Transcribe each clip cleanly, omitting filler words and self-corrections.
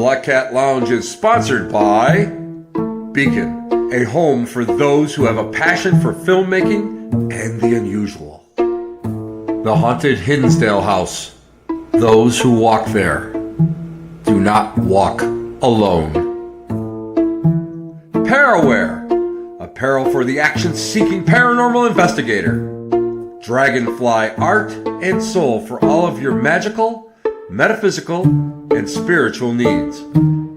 Black Cat Lounge is sponsored by Beacon, a home for those who have a passion for filmmaking and the unusual. The Haunted Hiddensdale House. Those who walk there do not walk alone. Paraware, apparel for the action-seeking paranormal investigator. Dragonfly art and soul for all of your magical, metaphysical, and spiritual needs.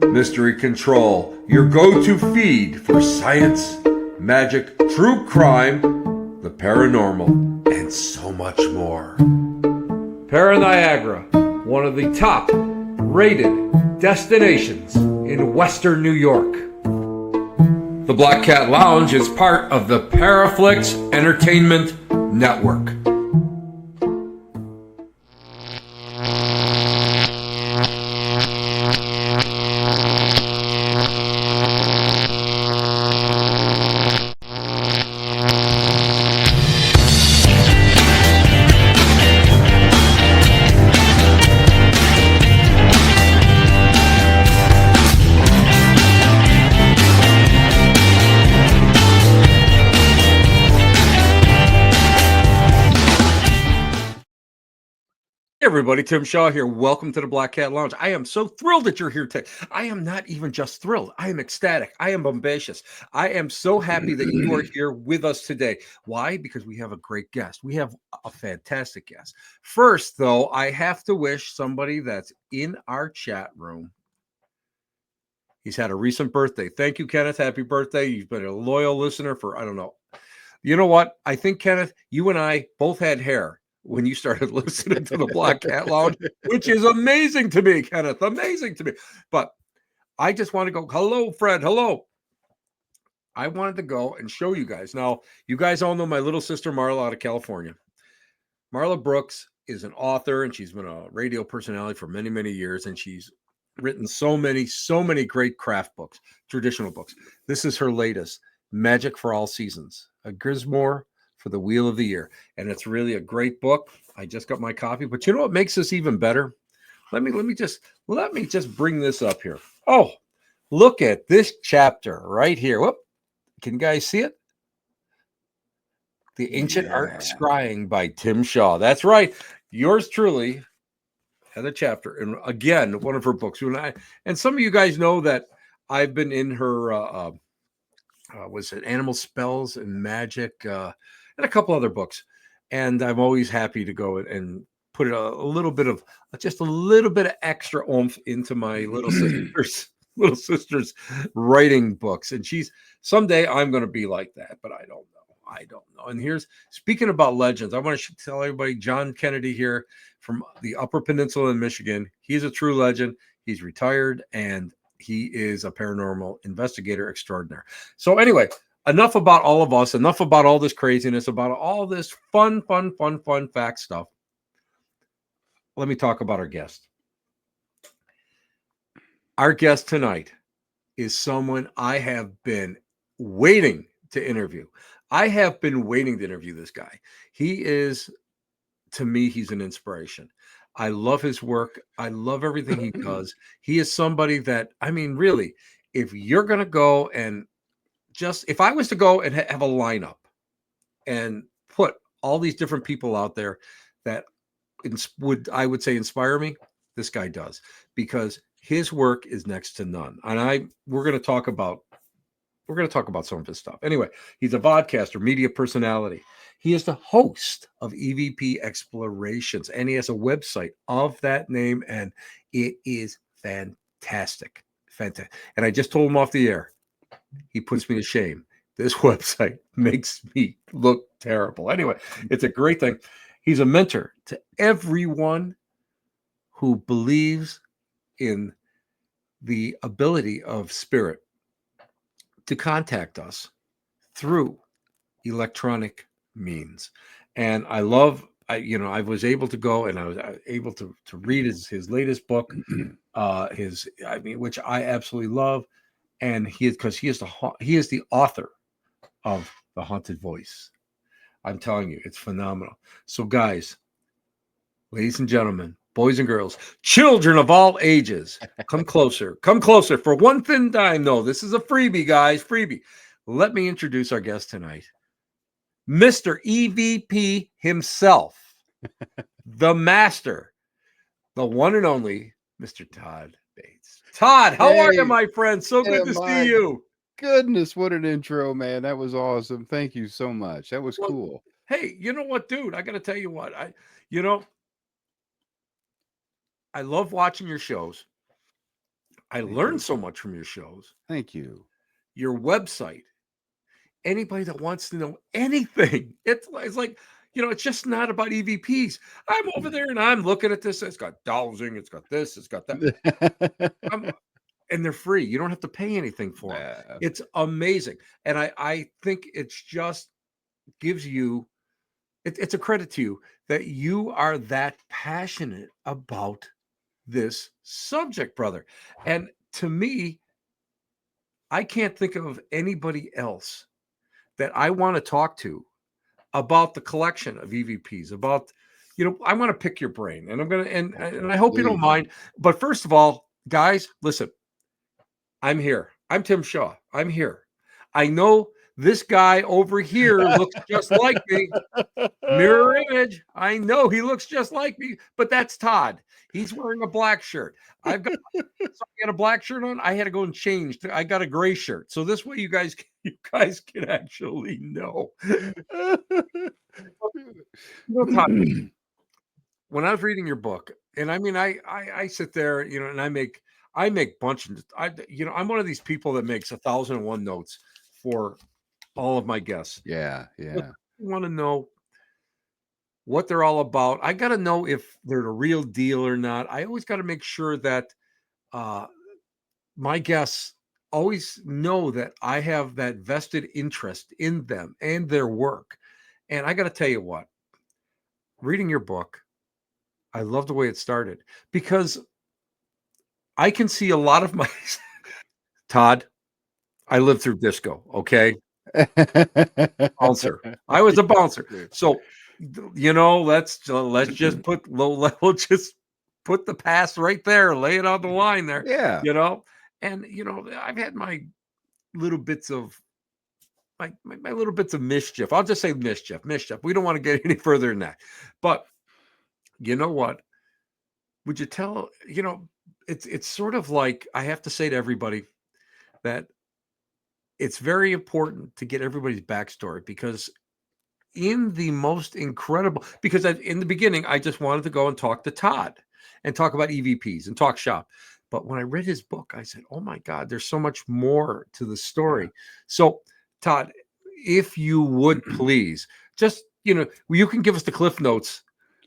Mystery Control, your go-to feed for science, magic, true crime, the paranormal, and so much more. Paraniagara, one of the top-rated destinations in Western New York. The Black Cat Lounge is part of the Paraflix Entertainment Network. Everybody, Tim Shaw here. Welcome to the Black Cat Lounge. I am so thrilled that you're here today. I am not even just thrilled. I am ecstatic. I am bombacious. I am so happy that you are here with us today. Why? Because we have a great guest. We have a fantastic guest. First, though, I have to wish somebody that's in our chat room. He's had a recent birthday. Thank you, Kenneth. Happy birthday. You've been a loyal listener for, I don't know. You know what? I think, Kenneth, you and I both had hair when you started listening to the Black Cat Lounge, which is amazing to me, Kenneth, amazing to me. But I just want to go, hello, Fred, hello. I wanted to go and show you guys. Now, you guys all know my little sister, Marla, out of California. Marla Brooks is an author, and she's been a radio personality for many, many years, and she's written so many great craft books, traditional books. This is her latest, Magic for All Seasons, a Grismore for the Wheel of the Year. And it's really a great book. I just got my copy, but you know what makes this even better? Let me just bring this up here. Oh, look at this chapter right here. Whoop. Can you guys see it? The Ancient Art of Scrying by Tim Shaw. That's right. Yours truly had a chapter. And again, one of her books. And some of you guys know that I've been in her was it Animal Spells and Magic, and a couple other books. And I'm always happy to go and put a little bit of extra oomph into my little sister's writing books. And someday I'm going to be like that, but I don't know. And speaking about legends, I want to tell everybody, John Kennedy here from the Upper Peninsula in Michigan. He's a true legend. He's retired and he is a paranormal investigator extraordinaire. So anyway, enough about all of us, enough about all this craziness, about all this fun fact stuff. Let me talk about our guest. Our guest tonight is someone I have been waiting to interview. I have been waiting to interview this guy. He is, to me, he's an inspiration. I love his work. I love everything he does. He is somebody that, I mean, really, if you're going to go and if I was to go and have a lineup and put all these different people out there that I would say inspire me, this guy does, because his work is next to none. And we're going to talk about some of his stuff. Anyway, he's a vodcaster, media personality. He is the host of EVP Explorations, and he has a website of that name, and it is fantastic. Fantastic. And I just told him off the air, he puts me to shame. This website makes me look terrible. Anyway, it's a great thing. He's a mentor to everyone who believes in the ability of spirit to contact us through electronic means. And I was able to go and I was able to read his latest book, which I absolutely love. And he is the author of The Haunted Voice. I'm telling you, it's phenomenal. So guys, ladies and gentlemen, boys and girls, children of all ages, come closer. Come closer for one thin dime. No, this is a freebie, guys. Freebie. Let me introduce our guest tonight, Mr. EVP himself, the master, the one and only Mr. Todd Bates. Todd, how are you, Hey, my friend? So good to see my you. goodness, what an intro, man. That was awesome. Thank you so much. That was Well, cool. hey, you know what, dude? I got to tell you what. You know, I love watching your shows. I Thank learn you. so much from your shows. Thank you. Your website. Anybody that wants to know anything, it's like, it's just not about EVPs. I'm over there and I'm looking at this. It's got dowsing. It's got this. It's got that. I'm, and they're free. You don't have to pay anything for them. Uh, It's amazing. And I think it's just gives you, it's a credit to you that you are that passionate about this subject, brother. And to me, I can't think of anybody else that I want to talk to about the collection of EVPs, about, I want to pick your brain and I'm going to, and I hope you don't Please. mind. But first of all, guys, listen, I'm here. I'm Tim Shaw. I'm here. I know this guy over here looks just like me. Mirror image. I know he looks just like me, but that's Todd. He's wearing a black shirt. I've got so I had a black shirt on. I had to go and change. I got a gray shirt. So this way you guys can actually know. Todd, when I was reading your book, and I mean I sit there, and I make bunches. I'm one of these people that makes 1,001 notes for all of my guests. Yeah, But yeah. I want to know what they're all about. I got to know if they're the real deal or not. I always got to make sure that uh, my guests always know that I have that vested interest in them and their work. And I got to tell you what, reading your book, I love the way it started because I can see a lot of my Todd. I lived through disco. Okay, bouncer. I was a bouncer. So, let's just we'll just put the past right there, lay it on the line there, Yeah, and I've had my little bits of my little bits of mischief. I'll just say mischief. We don't want to get any further than that. But you know what? Would you tell? It's sort of like I have to say to everybody that it's very important to get everybody's backstory because in the most incredible because in the beginning I just wanted to go and talk to Todd and talk about EVPs and talk shop. But when I read his book, I said, "Oh my God, there's so much more to the yeah. story." So, Todd, if you would please, just you can give us the Cliff Notes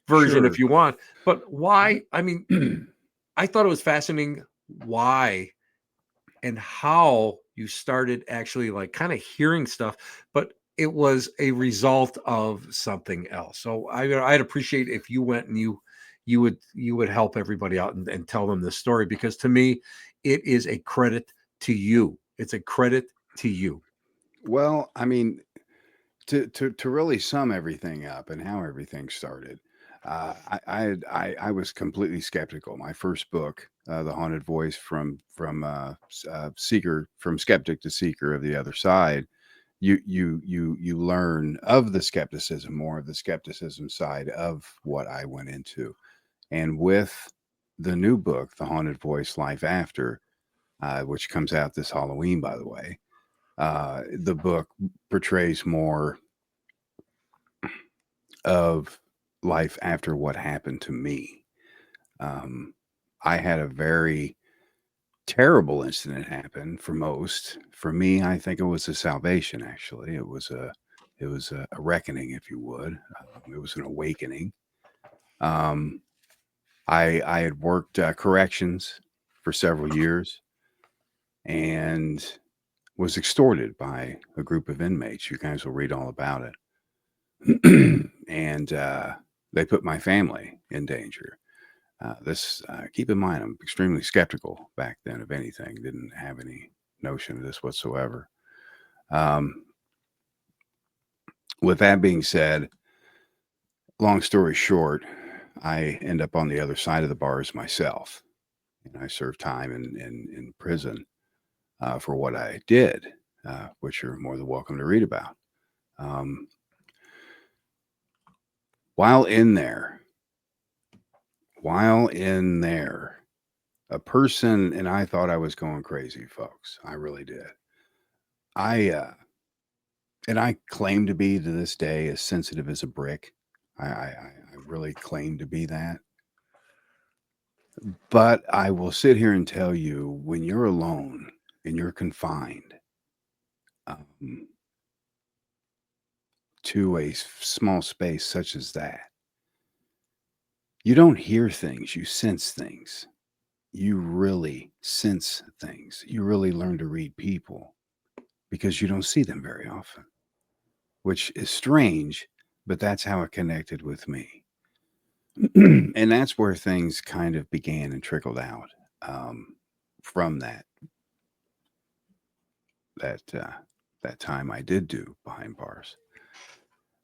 version Sure. if you want. But why? I mean, I thought it was fascinating why and how you started actually like kind of hearing stuff, but it was a result of something else. So I'd appreciate if you went and you would help everybody out and tell them this story because to me, it is a credit to you. It's a credit to you. Well, I mean, to really sum everything up and how everything started, I was completely skeptical. My first book, The Haunted Voice from Seeker, from Skeptic to Seeker of the Other Side, you learn of the skepticism, more of the skepticism side of what I went into. And with the new book, The Haunted Voice Life After, which comes out this Halloween, by the way, the book portrays more of life after what happened to me. Um, I had a very terrible incident happen for most. For me, I think it was a salvation. Actually, it was a reckoning, if you would. It was an awakening. Um, I had worked corrections for several years and was extorted by a group of inmates. You guys will read all about it. And they put my family in danger. Keep in mind, I'm extremely skeptical back then of anything. Didn't have any notion of this whatsoever. Um, with that being said, long story short, I end up on the other side of the bars myself, and I served time in prison for what I did, which you're more than welcome to read about. Um, while in there, while in there, a person, and I thought I was going crazy, folks. I really did. I claim to be to this day as sensitive as a brick. I really claim to be that. But I will sit here and tell you, when you're alone and you're confined um, to a small space such as that, you don't hear things, you sense things. You really sense things. You really learn to read people because you don't see them very often, which is strange, but that's how it connected with me. And that's where things kind of began and trickled out um, from that that time I did do behind bars.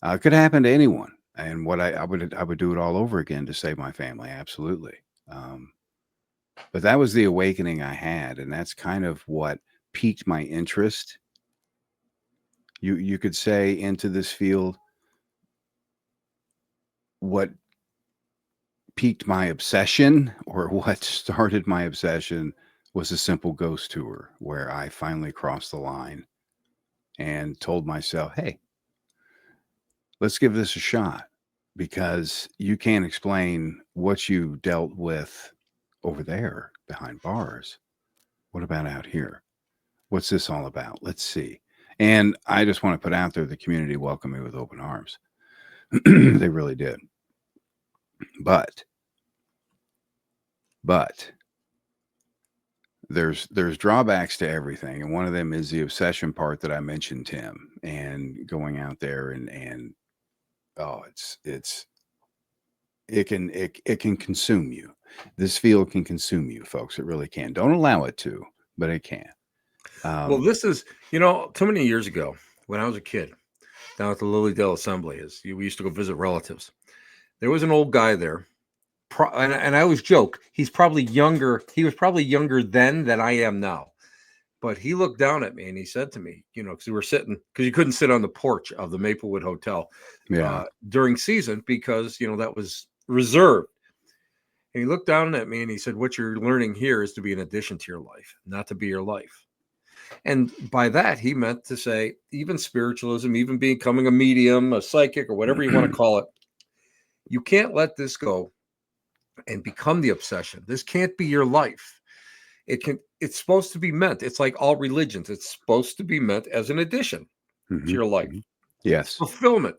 It could happen to anyone, and what I would do it all over again to save my family. Absolutely. Um, but that was the awakening I had, and that's kind of what piqued my interest. You could say into this field. What piqued my obsession, or what started my obsession, was a simple ghost tour where I finally crossed the line and told myself, hey, let's give this a shot, because you can't explain what you dealt with over there behind bars. What about out here? What's this all about? Let's see. And I just want to put out there, the community welcomed me with open arms. They really did. But, but there's drawbacks to everything, and one of them is the obsession part that I mentioned, Tim, and going out there and oh, it can consume you. This field can consume you, folks. It really can. Don't allow it to, but it can. Well, Um, this is, too many years ago when I was a kid down at the Lilydale Assembly, we used to go visit relatives. There was an old guy there, and I always joke he's probably younger. He was probably younger then than I am now. But he looked down at me and he said to me, because we were sitting, because you couldn't sit on the porch of the Maplewood Hotel yeah. during season because that was reserved. And he looked down at me and he said, "What you're learning here is to be an addition to your life, not to be your life." And by that, he meant to say, even spiritualism, even becoming a medium, a psychic, or whatever you want to call it, you can't let this go and become the obsession. This can't be your life. It's supposed to be meant. It's like all religions. It's supposed to be meant as an addition to Hmm. your life, Hmm. Yes. fulfillment,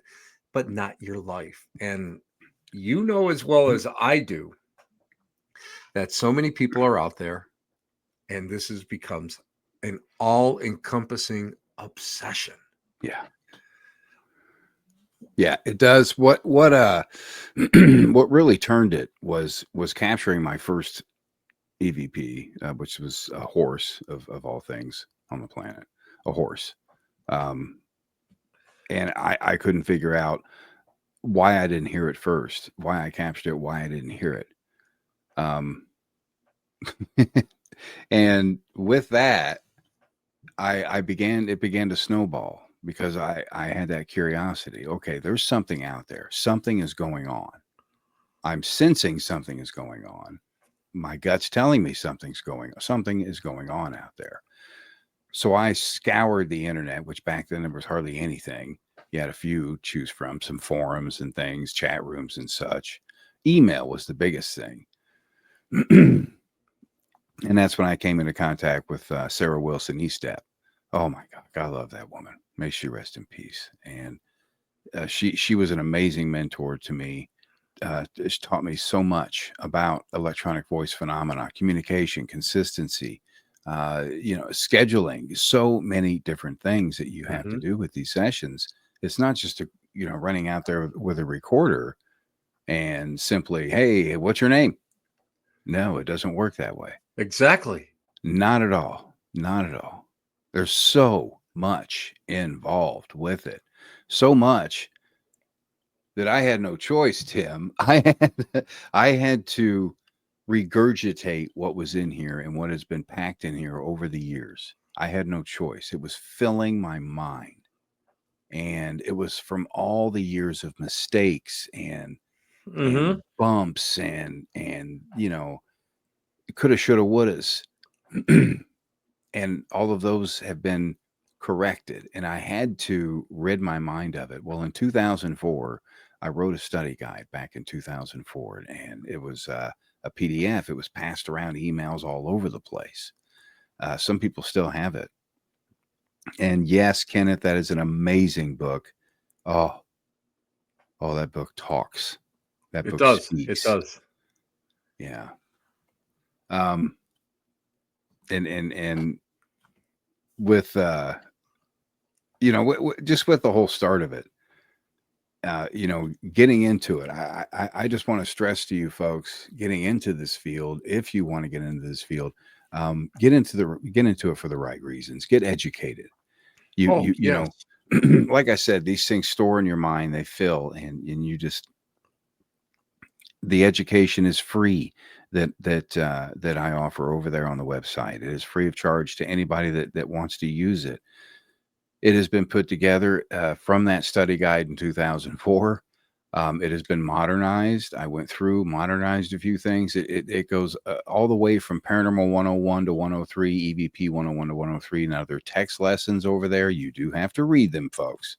but not your life. And you know as well as I do that so many people are out there, and becomes an all-encompassing obsession. Yeah. Yeah, it does. What really turned it was capturing my first EVP, which was a horse of all things on the planet, a horse. Um, and I couldn't figure out why I didn't hear it first, why I captured it, why I didn't hear it. Um, and with that, it began to snowball because I had that curiosity. Okay, there's something out there. Something is going on. I'm sensing something is going on. My gut's telling me something is going on out there. So I scoured the internet, which back then there was hardly anything. You had a few to choose from, some forums and things, chat rooms and such. Email was the biggest thing. And that's when I came into contact with Sarah Wilson Estep. Oh my God, I love that woman. May she rest in peace. And she was an amazing mentor to me. It's taught me so much about electronic voice phenomena, communication, consistency, scheduling, so many different things that you have to Mm-hmm. do with these sessions. It's not just running out there with a recorder and simply, hey, what's your name? No, it doesn't work that way. Exactly. Not at all. Not at all. There's so much involved with it. So much that I had no choice, Tim. I had to regurgitate what was in here and what has been packed in here over the years. I had no choice. It was filling my mind. And it was from all the years of mistakes and Mm-hmm. bumps and coulda, shoulda, wouldas. And all of those have been corrected, and I had to rid my mind of it. Well, in 2004, I wrote a study guide back in 2004, and it was a PDF. It was passed around emails all over the place. Some people still have it. And yes, Kenneth, that is an amazing book. Oh, oh, that book talks. That It book does. It speaks. does. Yeah. Um, and with just with the whole start of it, getting into it, I just want to stress to you folks, getting into this field, if you want to get into this field, get into it for the right reasons. Get educated. You Oh, you you yes. know, like I said, these things store in your mind, they fill, and you just the education is free that I offer over there on the website. It is free of charge to anybody that wants to use it. It has been put together from that study guide in 2004. It has been modernized. I went through, modernized a few things. It goes all the way from Paranormal 101 to 103, EVP 101 to 103. Now, there are text lessons over there. You do have to read them, folks.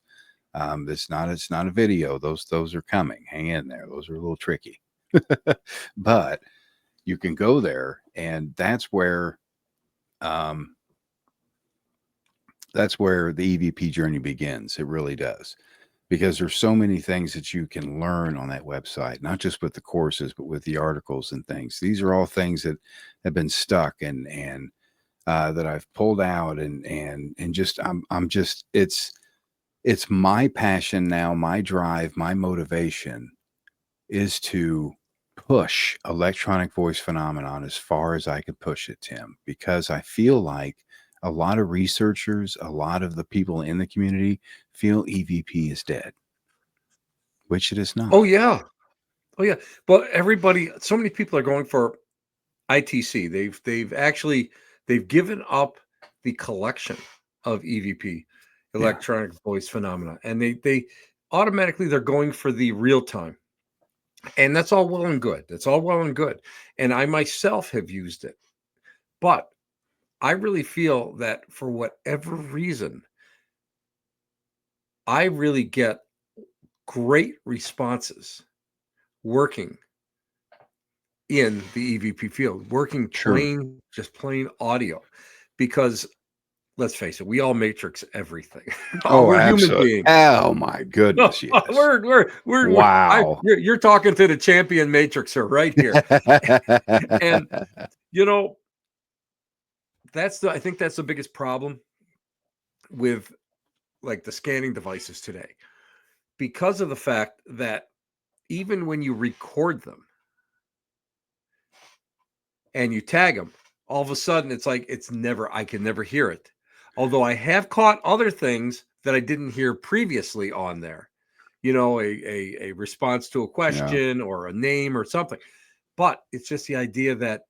It's not a video. Those are coming. Hang in there. Those are a little tricky. But you can go there, and um, that's where the EVP journey begins. It really does, because there's so many things that you can learn on that website, not just with the courses, but with the articles and things. These are all things that have been stuck and that I've pulled out and just I'm just it's my passion now, my drive, my motivation is to push electronic voice phenomenon as far as I could push it, Tim, because I feel like a lot of researchers, a lot of the people in the community feel EVP is dead, which it is Oh, not. yeah. Oh, yeah. But everybody, so many people are going for ITC. They've given up the collection of EVP, Yeah, electronic voice phenomena, and they automatically they're going for the real time. And that's all well and good. That's all well and good. And I myself have used it. But I really feel that for whatever reason, I really get great responses working in the EVP field, working sure. just plain audio. Because let's face it, we all matrix everything. Oh, We're human absolutely. beings. Oh my No, goodness, yes. Wow. you're talking to the champion matrixer right here. And you know, I think that's the biggest problem with like the scanning devices today, because of the fact that even when you record them and you tag them, all of a sudden it's like I can never hear it. Although I have caught other things that I didn't hear previously on there, a response to a Yeah. question or a name or something. But it's just the idea that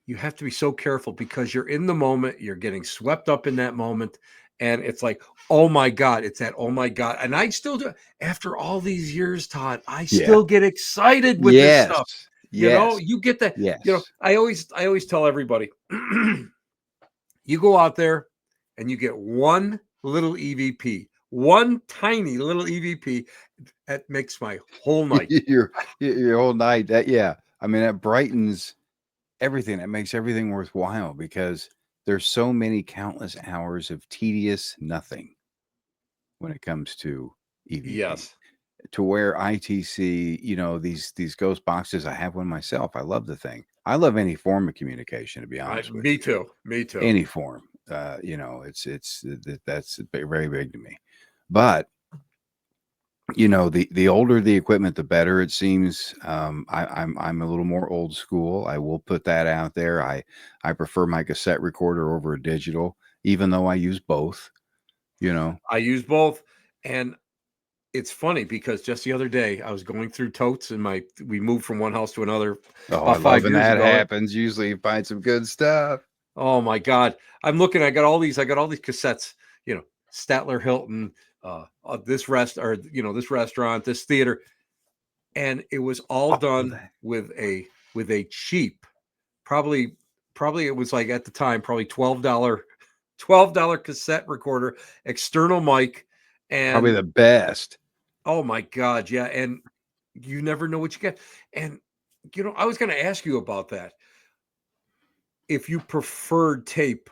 you have to be so careful because you're in the moment, you're getting swept up in that moment. And it's like, oh my God, it's that, oh my God. And I still do, after all these years, Todd, I Yeah. still get excited with this Yes. stuff. Yes. You get that, Yes. I always tell everybody, you go out there and you get one little EVP, one tiny little EVP that makes my whole night. your whole night. That yeah. I mean, that brightens everything. That makes everything worthwhile because there's so many countless hours of tedious nothing when it comes to EVP. Yes. To where ITC, these ghost boxes, I have one myself. I love the thing. I love any form of communication, to be honest with Me you. too. Me too. Any form. That's very big to me. But the older the equipment, the better it seems. I'm a little more old school. I will put that out there. I prefer my cassette recorder over a digital, even though I use both. You know, I use both. And it's funny because just the other day I was going through totes and we moved from one house to another Oh, I about love 5 when years that ago. happens. Usually you find some good stuff. Oh my God. I'm looking, I got all these cassettes, Statler Hilton, this this restaurant, this theater. And it was all All of done that. with a cheap, probably it was like at the time, probably $12 cassette recorder, external mic, Probably and the best. oh my God, yeah. And you never know what you get. And I was gonna ask you about that. If you preferred tape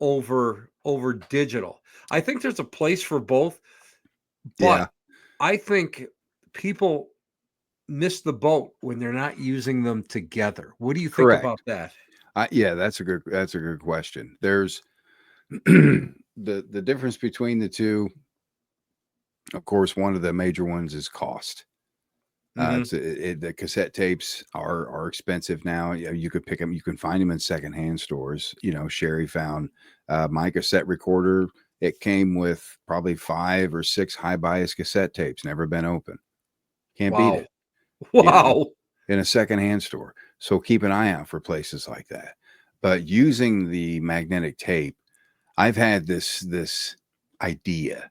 over digital. I think there's a place for both, Yeah, but I think people miss the boat when they're not using them together. What do you think about correct. that? Yeah, that's a good question. There's the difference between the two. Of course, one of the major ones is cost. Mhm. The cassette tapes are expensive now. You could pick them. You can find them in secondhand stores. Sherry found my cassette recorder. It came with probably 5 or 6 high bias cassette tapes, never been open. Can't beat Wow. it. You know, Wow. in a secondhand store. So keep an eye out for places like that. But using the magnetic tape, I've had this idea,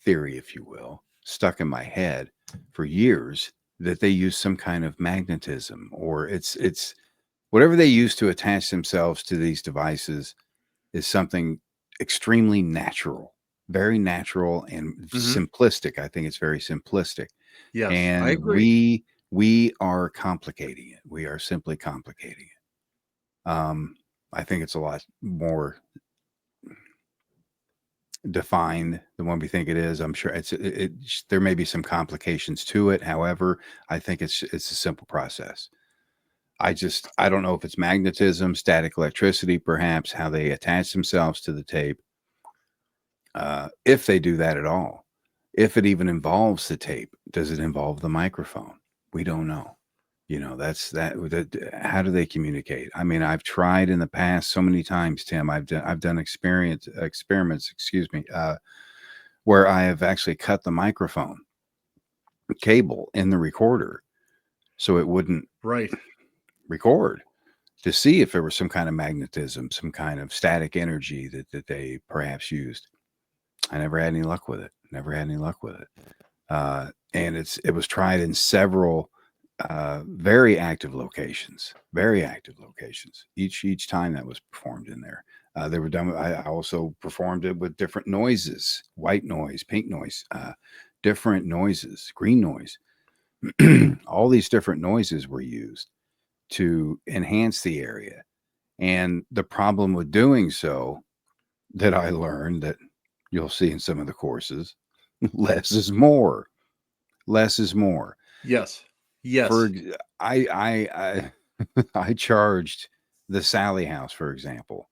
theory, if you will, stuck in my head for years that they use some kind of magnetism, or it's whatever they use to attach themselves to these devices is something extremely natural, very natural and Mhm. simplistic. I think it's very simplistic. Yes, I And agree. we are complicating it. We are simply complicating it. I think it's a lot more defined than what we think it is. I'm sure there may be some complications to it. However, I think it's a simple process. I don't know if it's magnetism, static electricity, perhaps how they attach themselves to the tape. If they do that at all, if it even involves the tape, does it involve the microphone? We don't know. That how do they communicate? I mean, I've tried in the past so many times, Tim. I've done experiments, excuse me, where I have actually cut the microphone cable in the recorder so it wouldn't Right. record, to see if there was some kind of magnetism, some kind of static energy that they perhaps used. I never had any luck with it. Never had any luck with it. And it was tried in several very active locations. Very active locations. Each time that was performed in there. They were done. I also performed it with different noises: white noise, pink noise, different noises, green noise. All these different noises were used to enhance the area. And the problem with doing so, that I learned, that you'll see in some of the courses, less is more. Less is more. Yes. For Yes. I I charged the Sally House, for example.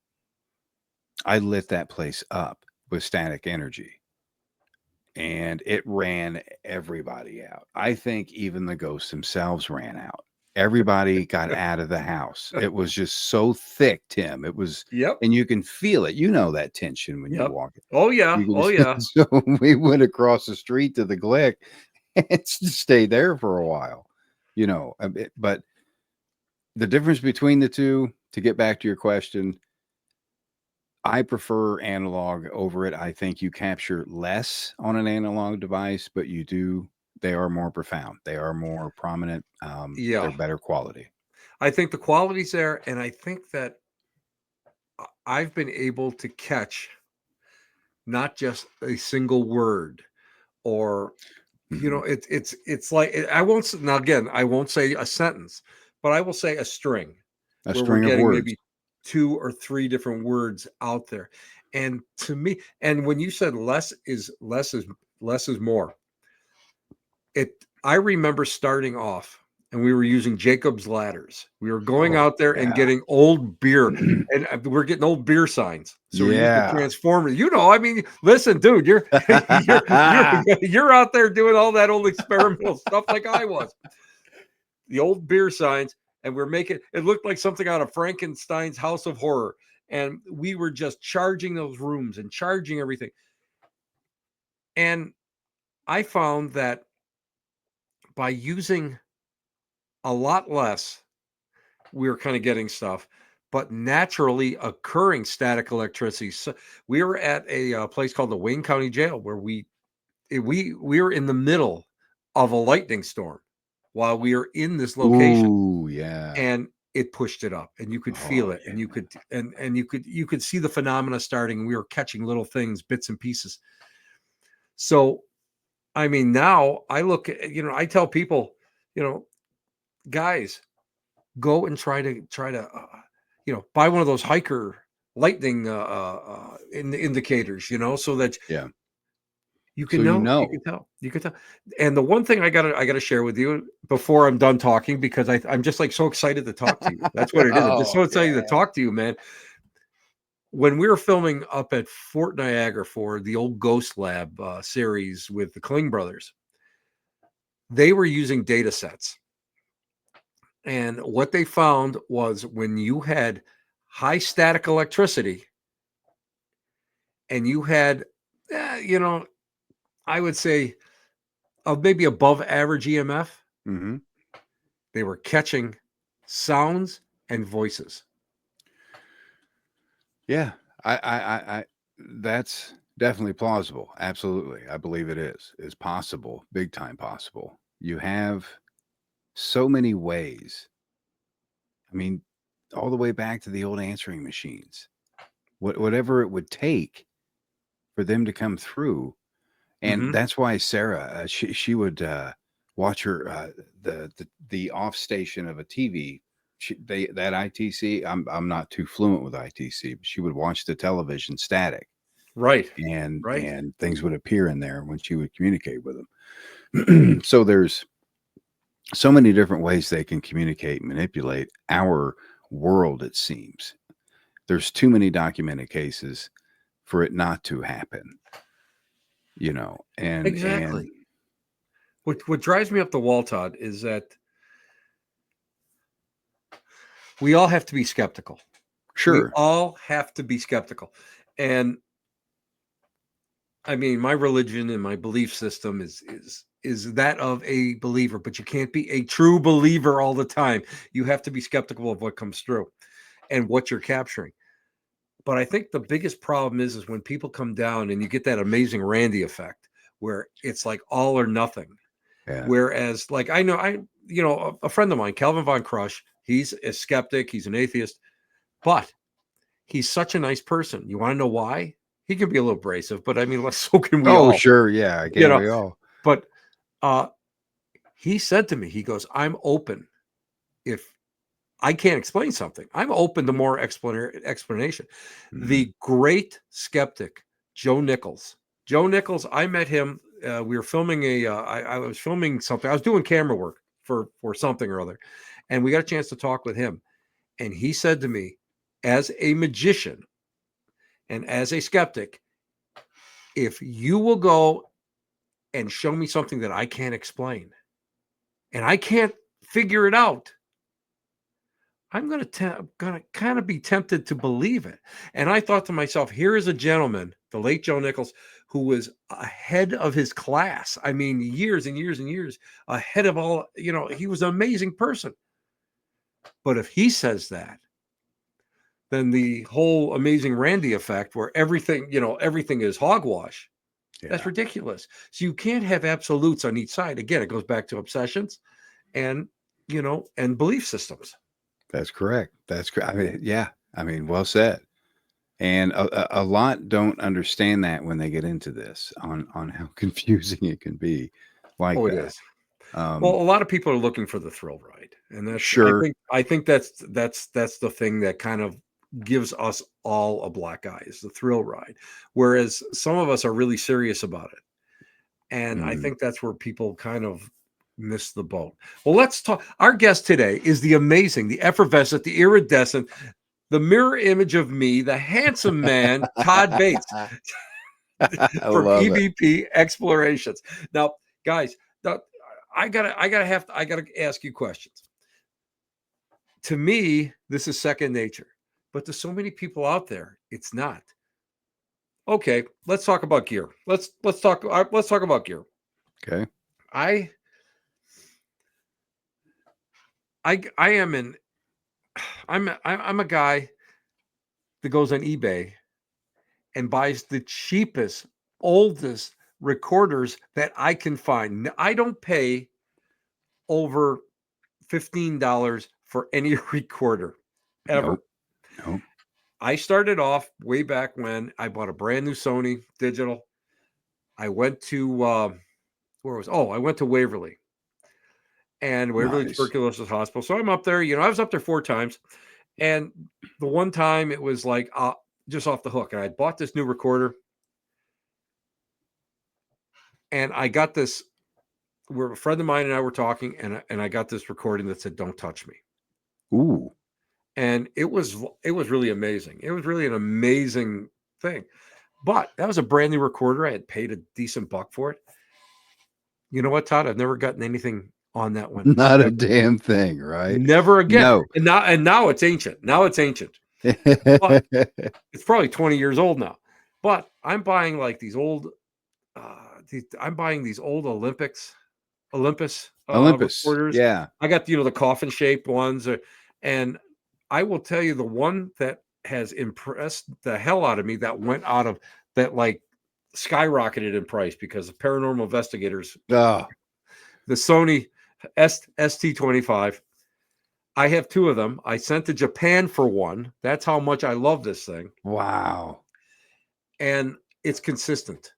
I lit that place up with static energy, and it ran everybody out. I think even the ghosts themselves ran out. Everybody got out of the house. It was just so thick, Tim. It was, Yep. and you can feel it. You know that tension when you Yep. walk. Oh, yeah. You can Oh, just, yeah. so we went across the street to the Glick and stayed there for a while. But the difference between the two, to get back to your question, I prefer analog over it. I think you capture less on an analog device, but they are more profound. They are more prominent. Yeah. They're better quality. I think the quality's there, and I think that I've been able to catch not just a single word, or Mhm. it's like, I won't now, again, I won't say a sentence, but I will say a string A where we're string of getting words. maybe 2 or 3 different words out there. And to me, and when you said less is more, I remember starting off and we were using Jacob's ladders. We were going Oh, out there and yeah. getting old beer, and we're getting old beer signs. So we're using the Yeah. transformer. I mean, listen, dude, you're you're out there doing all that old experimental stuff like I was. The old beer signs, and we're making it looked like something out of Frankenstein's House of Horror. And we were just charging those rooms and charging everything. And I found that by using a lot less, we were kind of getting stuff, but naturally occurring static electricity. So we were at a place called the Wayne County Jail where we were in the middle of a lightning storm while we were in this location, Ooh, yeah. and it pushed it up, and you could feel Oh, it, and yeah. you could see the phenomena starting. And we were catching little things, bits and pieces. So I mean, now I look at, I tell people, you know, guys, go and try to buy one of those hiker lightning indicators, so that Yeah. you So can you can tell. And the one thing I gotta share with you before I'm done talking, because I'm just like so excited to talk to you. That's what it is. I'm just Oh, so excited to yeah. talk to you, man. When we were filming up at Fort Niagara for the old Ghost Lab series with the Kling brothers, they were using data sets. And what they found was when you had high static electricity and you had, I would say maybe above average EMF, Mhm. they were catching sounds and voices. Yeah. I that's definitely plausible. Absolutely. I believe it is. It's possible, big time possible. You have so many ways. I mean, all the way back to the old answering machines. Whatever it would take for them to come through. And Hmm. that's why Sarah, she would watch her the off station of a TV. That ITC. I'm not too fluent with ITC, but she would watch the television static, Right. and Right. things would appear in there when she would communicate with them. So there's so many different ways they can communicate and manipulate our world. It seems there's too many documented cases for it not to happen. And Exactly. What drives me up the wall, Todd, is that we all have to be skeptical. We sure, all have to be skeptical. And I mean, my religion and my belief system is that of a believer, but you can't be a true believer all the time. You have to be skeptical of what comes through and what you're capturing. But I think the biggest problem is when people come down and you get that amazing Randy effect where it's like all or nothing. yeah. Whereas, like I know, a friend of mine, Calvin Von Crush, he's a skeptic, he's an atheist, but he's such a nice person. You want to know why? He can be a little abrasive, but I mean, so can we Oh, all, sure, yeah, you can't know. we all? But uh, he said to me, he goes, "I'm open. If I can't explain something, I'm open to more explanation." Mhm. The great skeptic, Joe Nichols. Joe Nichols, I met him. We were filming I was filming something. I was doing camera work for something or other, and we got a chance to talk with him. And he said to me, as a magician and as a skeptic, if you will go and show me something that I can't explain and I can't figure it out, I'm gonna kind of be tempted to believe it. And I thought to myself, here is a gentleman, the late Joe Nichols, who was ahead of his class. I mean, years and years and years ahead of all, he was an amazing person. But if he says that, then the whole amazing Randy effect, where everything is hogwash, that's Yeah, ridiculous. So you can't have absolutes on each side. Again, it goes back to obsessions and and belief systems. that's correct. I mean, yeah, I mean, well said. And a lot don't understand that when they get into this on how confusing it can be like Oh, it that. is. Well, Um, a lot of people are looking for the thrill ride, and that's sure. I think that's the thing that kind of gives us all a black eye is the thrill ride, whereas some of us are really serious about it, and I Mhm. think that's where people kind of miss the boat. Well, let's talk. Our guest today is the amazing, the effervescent, the iridescent, the mirror image of me, the handsome man, Todd Bates I from love it. EVP Explorations. Now, guys, now, I gotta ask you questions. To me, this is second nature, but to so many people out there, it's not. Okay, let's talk about gear. Let's talk about gear. Okay. I I am an I'm a guy that goes on eBay and buys the cheapest, oldest recorders that I can find. I don't pay over $15 for any recorder ever. Nope. Nope. I started off way back when I bought a brand new Sony digital. I went to I went to Waverly and Waverly Nice. Tuberculosis Hospital. So I'm up there. I was up there 4 times, and the one time it was like just off the hook. And I bought this new recorder, and I got this. Where a friend of mine and I were talking, and I got this recording that said "Don't touch me," Ooh. and it was really amazing. It was really an amazing thing. But that was a brand new recorder. I had paid a decent buck for it. You know what, Todd? I've never gotten anything on that one Not a ever. damn thing, right? Never again. No. And now it's ancient. Now it's ancient. But it's probably 20 years old now. But I'm buying like these old I'm buying these old Olympus Olympus. recorders. Yeah. I got the coffin shaped ones, and I will tell you the one that has impressed the hell out of me that went out of that like skyrocketed in price because of paranormal investigators. Oh, The Sony ST25. I have two of them. I sent to Japan for one. That's how much I love this thing, wow. and it's consistent.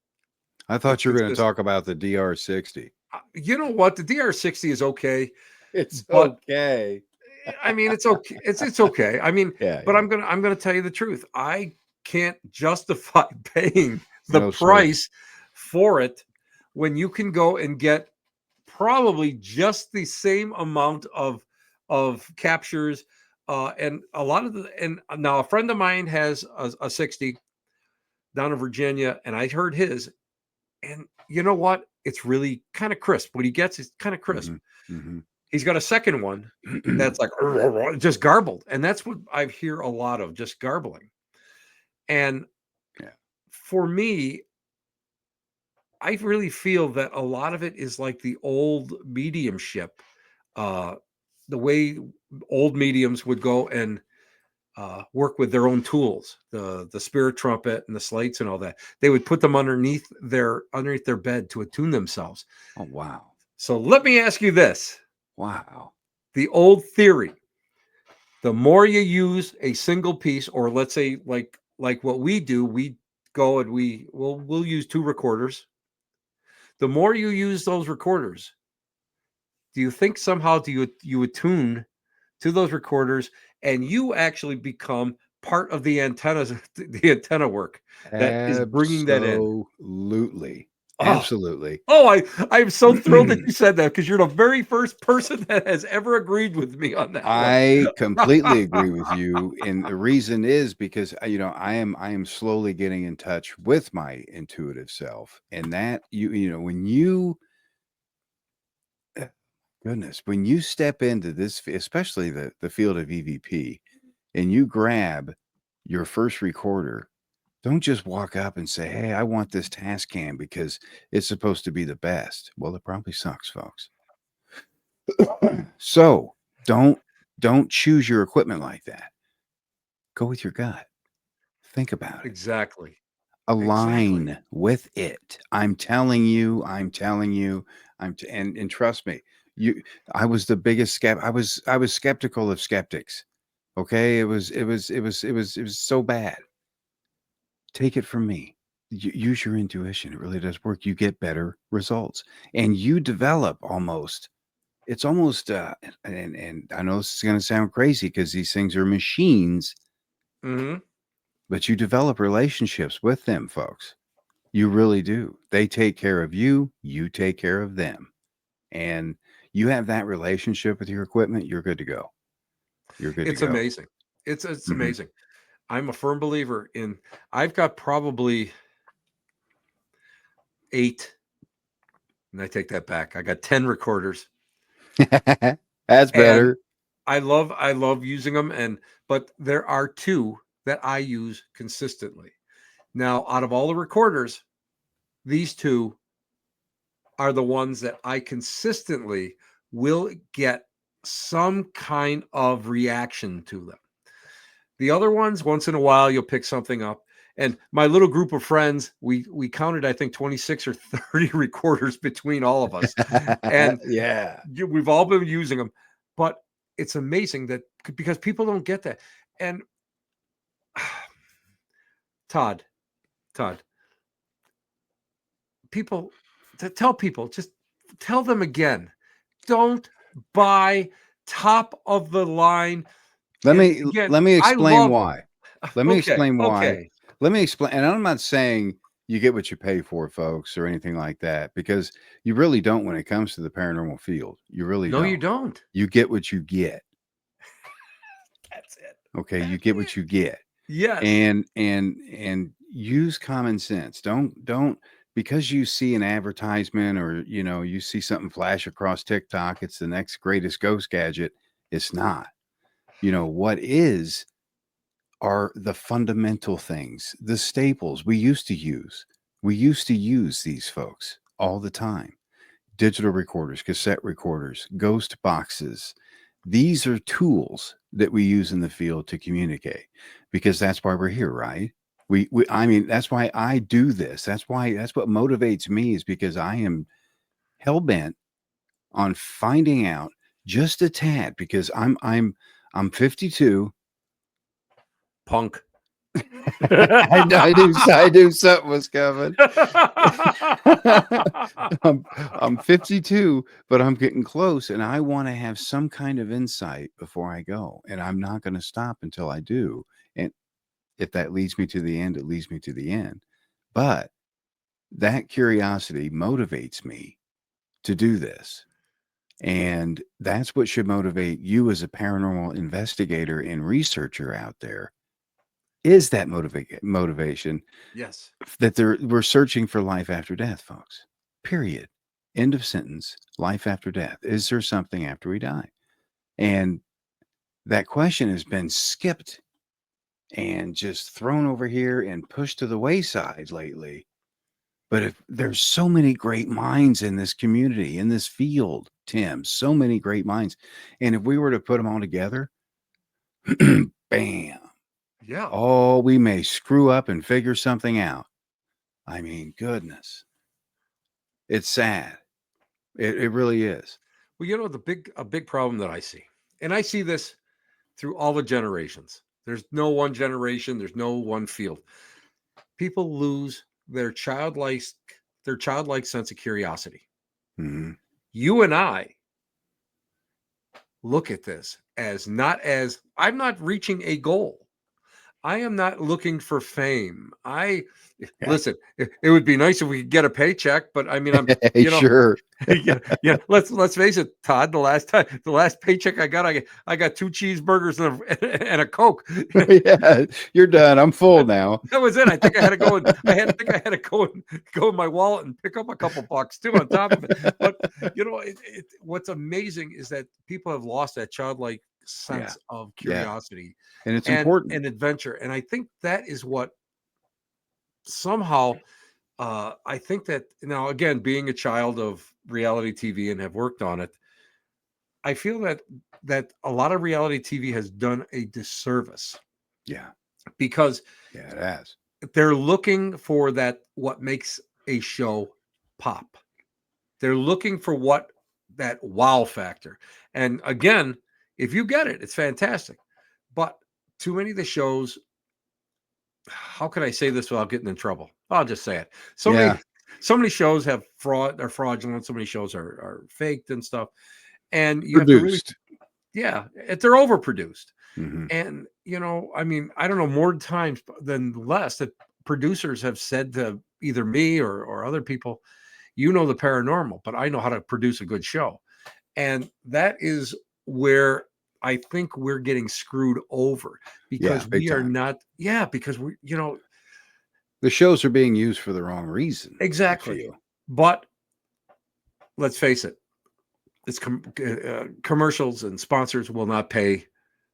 I It's thought you were going to consistent. talk about the DR60. You know what? The DR60 is okay, It's but okay. I mean, it's okay. It's okay. I mean, Yeah, but yeah. I'm gonna tell you the truth. I can't justify paying the No, sir. price for it when you can go and get probably just the same amount of captures. And a lot of the and now a friend of mine has a 60 down in Virginia, and I heard his, and you know what? It's really kind of crisp. What he gets is kind of crisp. Hmm. Hmm. He's got a second one that's like just garbled, and that's what I hear a lot of, just garbling. And Yeah. for me, I really feel that a lot of it is like the old mediumship, uh, the way old mediums would go and work with their own tools, the spirit trumpet and the slates and all that. They would put them underneath their bed to attune themselves. Oh, wow. So let me ask you this: Wow. the old theory, the more you use a single piece, or let's say like what we do, we go and we'll use two recorders. The more you use those recorders, do you think somehow do you attune to those recorders and you actually become part of the antennas, the antenna work that is bringing that in? Absolutely. Oh, Absolutely. I'm so thrilled that you said that because you're the very first person that has ever agreed with me on that one. I completely agree with you, and the reason is because I am slowly getting in touch with my intuitive self, and that when you uh, goodness, when you step into this, especially the field of EVP, and you grab your first recorder, don't just walk up and say, "Hey, I want this Tascam because it's supposed to be the best." Well, it probably sucks, folks. So don't choose your equipment like that. Go with your gut. Think about it. Exactly. Exactly. Align with it. I'm telling you, I'm telling you, and trust me, you I was the biggest I was skeptical of skeptics. Okay? It was so bad. Take it from me. Use your intuition. It really does work. You get better results. And you develop it's almost and I know this is gonna sound crazy because these things are machines, Hmm. but you develop relationships with them, folks. You really do. They take care of you, you take care of them. And you have that relationship with your equipment, you're good to go. You're good to It's go. amazing. It's Mhm. amazing. I'm a firm believer in. I've got probably eight, and I take that back. I got 10 recorders, That's and better. I love using them. But there are two that I use consistently. Now, out of all the recorders, these two are the ones that I consistently will get some kind of reaction to them. The other ones, once in a while, you'll pick something up. And my little group of friends, we counted, I think, 26 or 30 recorders between all of us. And Yeah. we've all been using them. But it's amazing that because people don't get that. And Todd, Todd, people, tell people, just tell them again, don't buy top of the line. Let And me again, let me I explain love, why. Let me okay, explain why. okay. Let me explain, and I'm not saying you get what you pay for, folks, or anything like that, because you really don't when it comes to the paranormal field. You really No, you don't. don't. You get what you get. That's it. Okay, you That's get it. what you get. Yes. And use common sense. Don't because you see an advertisement or you see something flash across TikTok, it's the next greatest ghost gadget. It's not. What is are the fundamental things, the staples we used to use. We used to use these folks all the time. Digital recorders, cassette recorders, ghost boxes. These are tools that we use in the field to communicate because that's why we're here, right? I mean, that's why I do this. That's what motivates me is because I am hell bent on finding out just a tad because I'm 52. Punk. I knew something was coming. I'm 52, but I'm getting close, and I want to have some kind of insight before I go, and I'm not going to stop until I do. And if that leads me to the end, it leads me to the end. But that curiosity motivates me to do this. And that's what should motivate you as a paranormal investigator and researcher out there is that motivation Yes. that we're searching for life after death, folks. Period. End of sentence. Life after death. Is there something after we die? And that question has been skipped and just thrown over here and pushed to the wayside lately. But if there's so many great minds in this community, in this field, Tim, so many great minds. And if we were to put them all together, bam. Yeah. Oh, we may screw up and figure something out. I mean, goodness. It's sad. It really is. Well, a big problem that I see, and I see this through all the generations. There's no one generation, there's no one field. People lose their childlike sense of curiosity. Mhm. You and I look at this as not as I'm not reaching a goal. I am not looking for fame. I Yeah. listen, it would be nice if we could get a paycheck, but I mean, you know, Sure. yeah. Let's face it, Todd. The last paycheck I got two cheeseburgers and a Coke. Yeah, you're done. I'm full now. That was it. I think I had to go and I had to go in my wallet and pick up a couple bucks too on top of it. But what's amazing is that people have lost that childlike Yeah. sense of Yeah. curiosity And it's and important. adventure. And I think that is what somehow I think that now again, being a child of reality TV and have worked on it, I feel that a lot of reality TV has done a disservice Yeah. because Yeah, it has. they're looking for that what makes a show pop. They're looking for what that wow factor. And again, if you get it, it's fantastic. But too many of the shows, how can I say this without getting in trouble? I'll just say it. Yeah. So many shows have fraud, are fraudulent, so many shows are faked and stuff. And you have to really, Produced. yeah, they're overproduced. Mhm. And, I mean, I don't know, more times than less that producers have said to either me or other people, the paranormal, but I know how to produce a good show. And that is where I think we're getting screwed over Yeah, because big we are time. not, yeah, because The shows are being used for the wrong reason, I exactly. feel. But let's face it, commercials and sponsors will not pay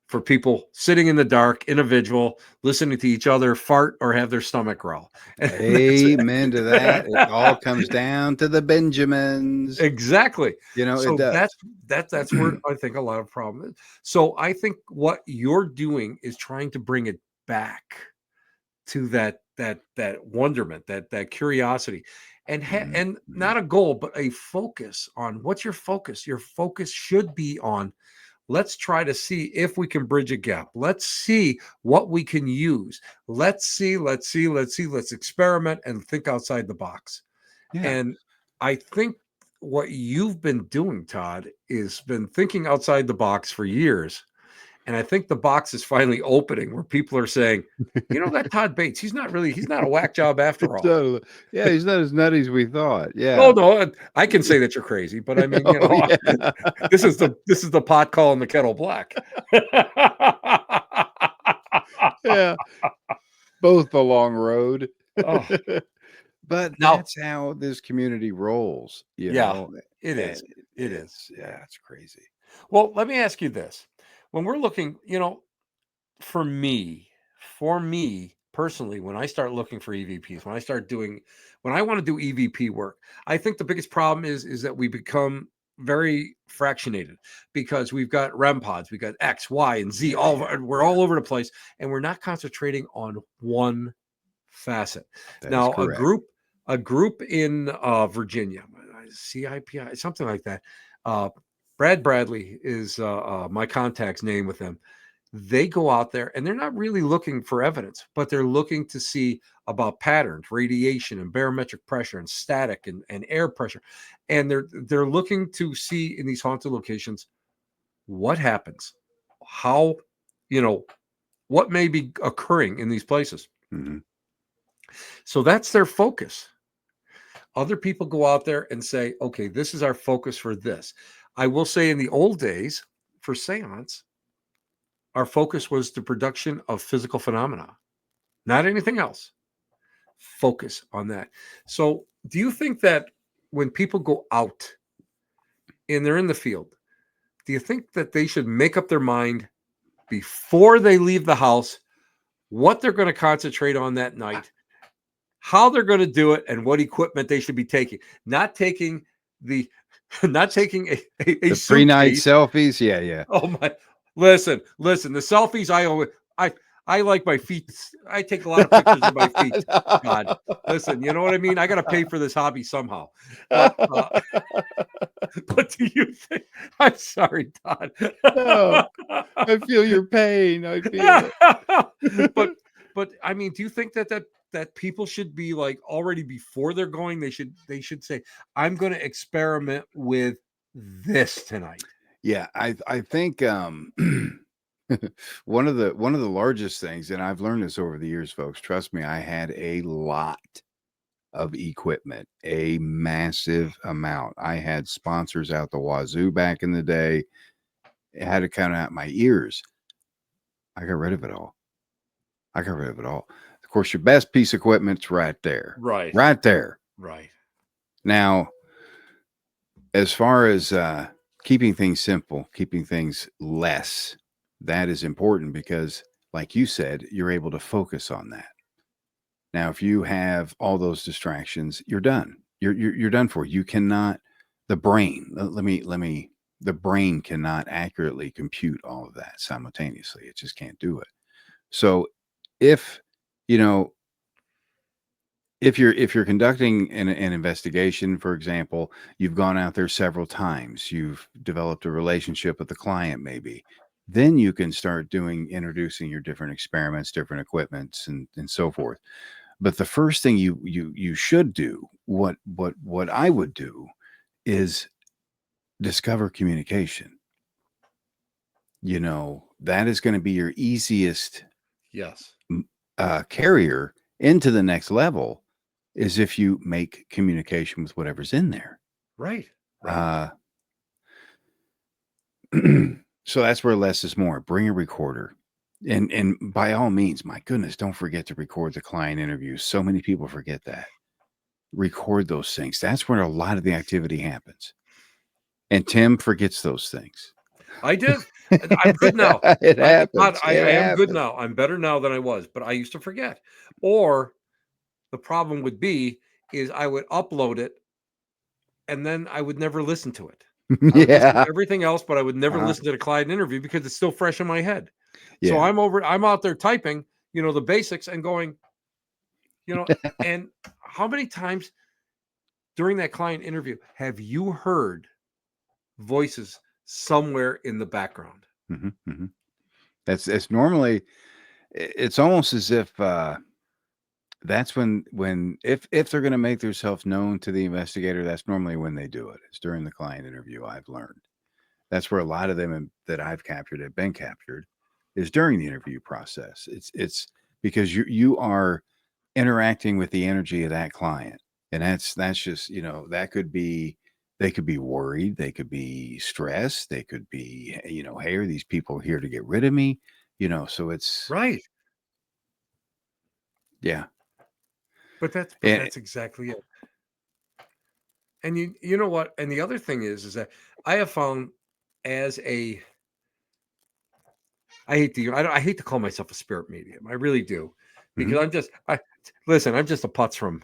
for people sitting in the dark, individual, listening to each other fart or have their stomach growl. And that's Amen to that. It all comes down to the Benjamins. exactly. It So does. that's where I think a lot of problem is. So I think what you're doing is trying to bring it back to that wonderment, that curiosity, and Mhm. not a goal, but a focus on what's your focus. Your focus should be on, let's try to see if we can bridge a gap. Let's see what we can use. Let's experiment and think outside the box. Yeah. And I think what you've been doing, Todd, is been thinking outside the box for years. And I think the box is finally opening where people are saying, that Todd Bates, he's not a whack job after all. So, yeah, he's not as nutty as we thought. Oh Yeah. no, I can say that you're crazy, but I mean, Oh, yeah. this is the pot calling the kettle black. Yeah. Both the long road. Oh, But now, that's how this community rolls, yeah, it and is. It is. it's yeah, it's crazy. Well, let me ask you this. When we're looking, for me, personally, when I start looking for EVPs, when I want to do EVP work, I think the biggest problem is that we become very fractionated because we've got REM pods, we've got X, Y, and Z. Yeah, yeah, We're yeah. all over the place, and we're not concentrating on one facet. That is Now, correct. a group in Virginia, CIPI, something like that. Uh, Brad Bradley is my contact's name with them. They go out there and they're not really looking for evidence, but they're looking to see about patterns, radiation and barometric pressure and static and air pressure. And they're looking to see in these haunted locations what happens, how, you know, what may be occurring in these places. Mhm. So that's their focus. Other people go out there and say, okay, this is our focus for this. I will say in the old days for seance, our focus was the production of physical phenomena, not anything else. Focus on that. So, do you think that when people go out and they're in the field, do you think that they should make up their mind before they leave the house what they're going to concentrate on that night, how they're going to do it, and what equipment they should be taking? Not taking the, not taking a The pre-night suitcase. selfies, yeah, yeah. Oh my! Listen. The selfies. I, I like my feet. I take a lot of pictures of my feet. God, listen. You know what I mean? I got to pay for this hobby somehow. But but do you think? I'm sorry, Todd. No, I feel your pain, I feel it. but but I mean, do you think that people should be like already before they're going? They should say, I'm going to experiment with this tonight. Yeah, I think, one of the largest things, and I've learned this over the years, folks, trust me, I had a lot of equipment, a massive amount. I had sponsors out the wazoo back in the day. It had to come out my ears. I got rid of it all. I got rid of it all. Of course, your best piece of equipment's right there. Right. Right there. Right. Now, as far as keeping things simple, keeping things less, that is important because, like you said, you're able to focus on that. Now, if you have all those distractions, you're done. You're done for. You cannot. The brain. Let me. The brain cannot accurately compute all of that simultaneously. It just can't do it. So, if you know if you're conducting an investigation, for example, you've gone out there several times, you've developed a relationship with the client, maybe, then you can start introducing your different experiments, different equipments, and so forth. But the first thing you should do, what I would do, is discover communication. That is going to be your easiest Yes. carrier into the next level, is if you make communication with whatever's in there. Right. Right. Uh, so that's where less is more. Bring a recorder. And by all means, my goodness, don't forget to record the client interviews. So many people forget that. Record those things. That's where a lot of the activity happens. And Tim forgets those things. I did. I'm good now. It Todd, happens. I It am good happens. now. I'm better now than I was, but I used to forget. Or the problem would be is I would upload it and then I would never listen to it. I would listen to Yeah. everything else, but I would never Uh-huh. listen to the client interview because it's still fresh in my head. So Yeah. I'm out there typing, the basics and going, and how many times during that client interview have you heard voices somewhere in the background? Mhm, mhm. It's normally it's almost as if, that's when if they're gonna make themselves known to the investigator, that's normally when they do it. It's during the client interview, I've learned. That's where a lot of them that I've captured have been captured, is during the interview process. It's because you are interacting with the energy of that client, and that's just, that could be, they could be worried, they could be stressed, they could be, hey, are these people here to get rid of me? So it's, Right. yeah. But And that's exactly it. And you know what? And the other thing is that I have found as a I hate to call myself a spirit medium. I really do. Because Mhm. I listen, I'm just a putz from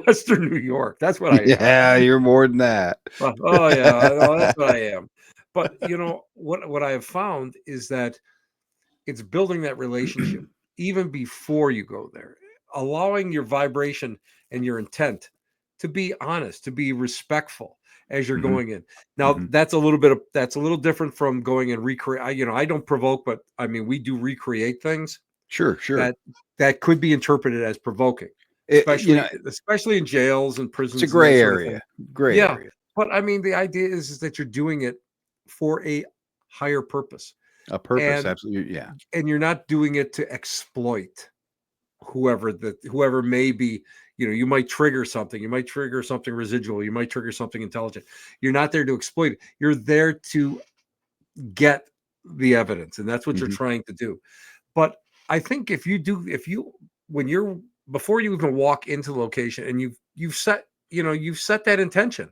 Western New York. That's what I am. Yeah, you're more than that. Oh yeah, no, that's what I am. But what I have found is that it's building that relationship even before you go there, allowing your vibration and your intent to be honest, to be respectful as you're Mhm, going in. Now, mhm. that's a little different from going and recreate. I don't provoke, but I mean, we do recreate things Sure, sure. that could be interpreted as provoking, It especially in jails and it's a prisons and that gray sort of thing. area, gray Yeah, area. but I mean, the idea is that you're doing it for a higher purpose, A purpose, and absolutely, yeah. you're not doing it to exploit whoever may be. You might trigger something, residual, you might trigger something intelligent. You're not there to exploit it, you're there to get the evidence, and that's what you're Mhm. trying to do. But I think if you when you're before you even walk into the location and you've set that intention.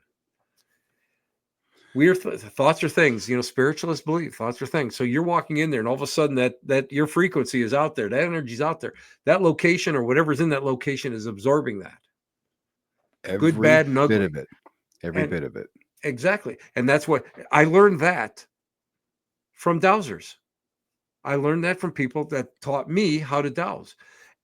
Weird thoughts are things, spiritualists believe thoughts are things. So you're walking in there, and all of a sudden that your frequency is out there, that energy's out there, that location or whatever's in that location is absorbing that, good, Every bad, and bit ugly. of it, every And bit of it. exactly, and that's what I learned that from dowsers. I learned that from people that taught me how to dowse.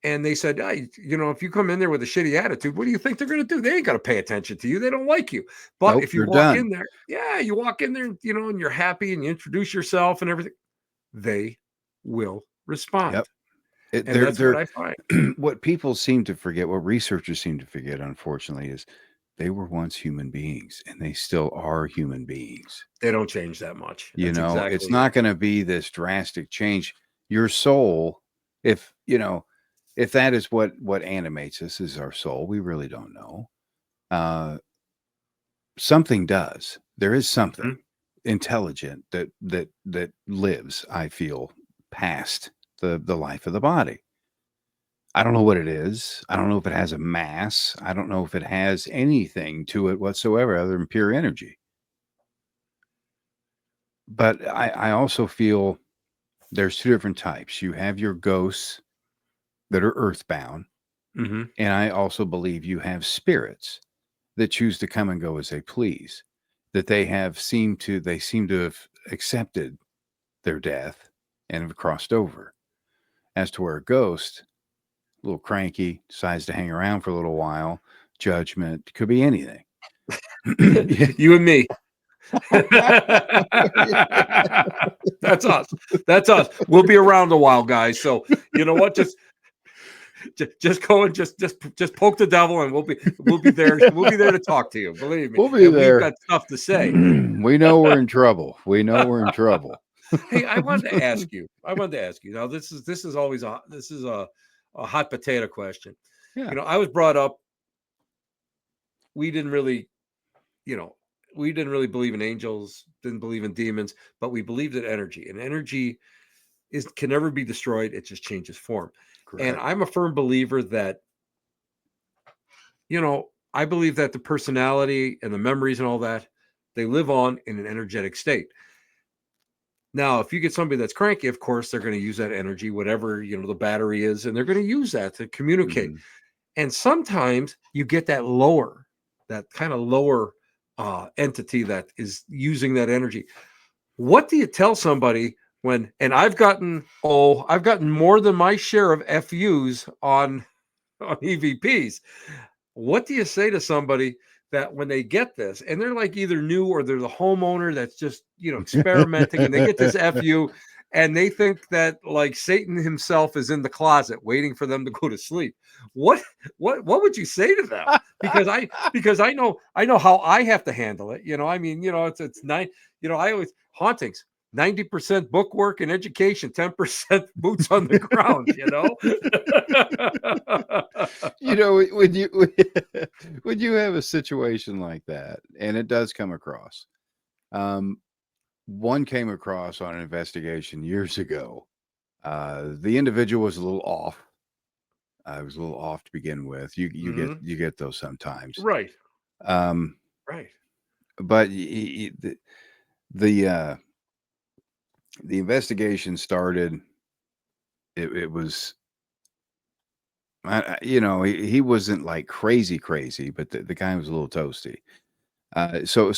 And they said, hey, if you come in there with a shitty attitude, what do you think they're going to do? They ain't going to pay attention to you. They don't like you. But Nope, if you you're walk done. in there, yeah, you walk in there, and you're happy and you introduce yourself and everything, they will respond. Yep. It And that's what they're I find. what people seem to forget, what researchers seem to forget, unfortunately, is they were once human beings, and they still are human beings. They don't change that much. That's It's exactly not it. gonna be this drastic change. Your soul, if, if that is what animates us is our soul, we really don't know. Uh, something does. There is Mhm. something intelligent that lives, I feel, past the life of the body. I don't know what it is. I don't know if it has a mass. I don't know if it has anything to it whatsoever other than pure energy. But I also feel there's two different types. You have your ghosts that are earthbound, Mhm. and I also believe you have spirits that choose to come and go as they please. That they seem to have accepted their death and have crossed over. As to where a ghost, a little cranky, decides to hang around for a little while, judgment, could be anything. Yeah. You and me. That's us. That's us. We'll be around a while, guys. So you know what? Just go and just poke the devil, and we'll be there. We'll be there to talk to you. Believe me, We'll be and we've there. got stuff to say. We know we're in trouble. We know we're in trouble. Hey, I wanted to ask you. I wanted to ask you. Now, this is always a hot potato question. Yeah. I was brought up. We didn't really, you know, we didn't really believe in angels. Didn't believe in demons, but we believed in energy. And energy is can never be destroyed. It just changes form. And Correct. I'm a firm believer that I believe that the personality and the memories and all that they live on in an energetic state. Now, if you get somebody that's cranky, of course, they're going to use that energy, whatever, the battery is, and they're going to use that to communicate. Mhm. And sometimes you get that kind of lower entity that is using that energy. What do you tell somebody when, and I've gotten more than my share of FUs on EVPs. What do you say to somebody that when they get this and they're like either new or they're the homeowner that's just, experimenting and they get this FU and they think that like Satan himself is in the closet waiting for them to go to sleep. What what would you say to them? Because I know how I have to handle it. I mean, it's nine, I always hauntings. 90% bookwork and education, 10% boots on the ground, When you when you have a situation like that, and it does come across, um, one came across on an investigation years ago. The individual was a little off. It was a little off to begin with. Mhm. You get those sometimes. Right, Um, right. but the uh, the investigation started. It was he wasn't like crazy crazy, but the guy was a little toasty. So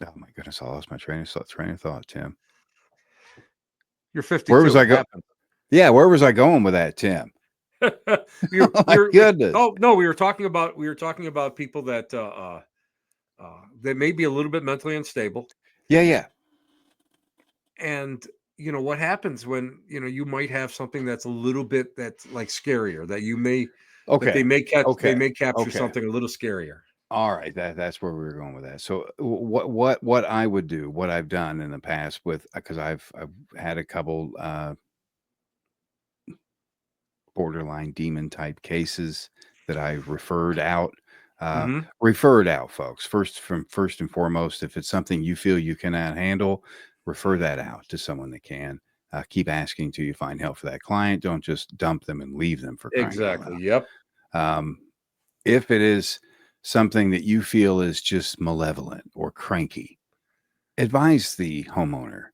oh my goodness, I lost my train of thought, Tim. You're Where was 52. I It go? happened. Yeah, where was I going with that, Tim? you're Oh my you're goodness. oh no, we were talking about people that that may be a little bit mentally unstable. Yeah, yeah. And what happens when you might have something that's a little bit that's like scarier that they Okay. may catch they Okay. may capture Okay. something a little scarier. All right. That's where we were going with that. So what I would do, what I've done in the past with because I've had a couple borderline demon type cases that I referred out. Uh, Hmm. referred out, folks. First and foremost, if it's something you feel you cannot handle, refer that out to someone that can. Keep asking till you find help for that client. Don't just dump them and leave them for crying out Exactly. Yep. loud. If it is something that you feel is just malevolent or cranky, advise the homeowner.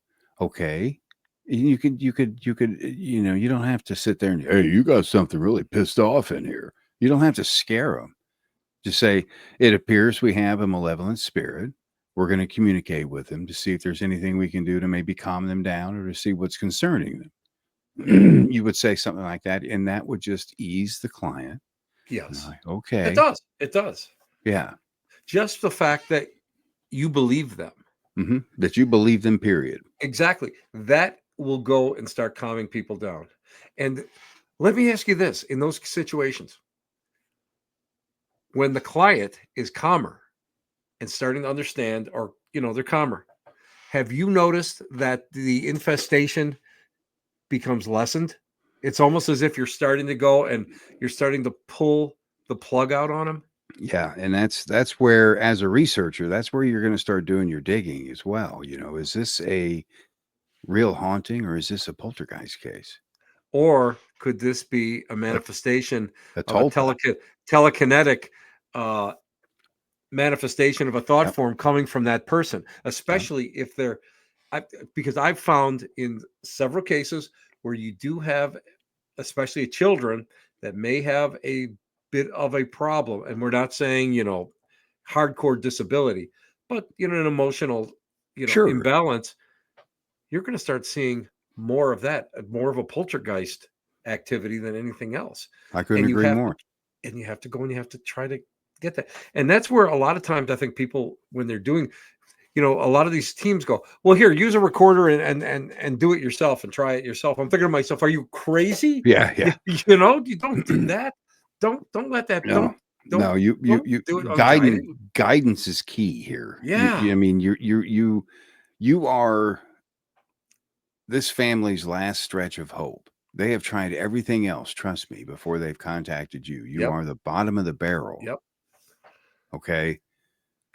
Okay, you don't have to sit there and, hey, you got something really pissed off in here. You don't have to scare them. Just say, it appears we have a malevolent spirit. We're going to communicate with them to see if there's anything we can do to maybe calm them down or to see what's concerning them. You would say something like that, and that would just ease the client. And they're Yes. like, It okay, does. It does. yeah, Just the fact that you believe them. that you believe them, period. Exactly. That will go and start calming people down. And let me ask you this, in those situations, when the client is calmer and starting to understand, or, they're calmer, have you noticed that the infestation becomes lessened? It's almost as if you're starting to go and you're starting to pull the plug out on them. Yeah, and that's where, as a researcher, that's where you're going to start doing your digging as well. Is this a real haunting or is this a poltergeist case? Or could this be a A, manifestation a of a tulpa. telekinetic uh, manifestation of a thought Yep. form coming from that person, Yep. especially if they're, because I've found in several cases where you do have, especially children, that may have a bit of a problem. And we're not saying, hardcore disability, but, an emotional, Sure. imbalance. You're going to start seeing more of that, more of a poltergeist activity than anything else. I couldn't And you agree have to, more. and you have to go and you have to try to get that. And that's where a lot of times I think people, when they're doing, a lot of these teams go, well, here, use a recorder and do it yourself and try it yourself. I'm thinking to myself, are you crazy? Yeah, You, yeah. you don't do that. Don't let that, No. don't, No, you do it guidance unguided. guidance is key here. Yeah. I mean, you are this family's last stretch of hope. They have tried everything else, trust me, before they've contacted you. You Yep. are the bottom of the barrel, Yep. okay?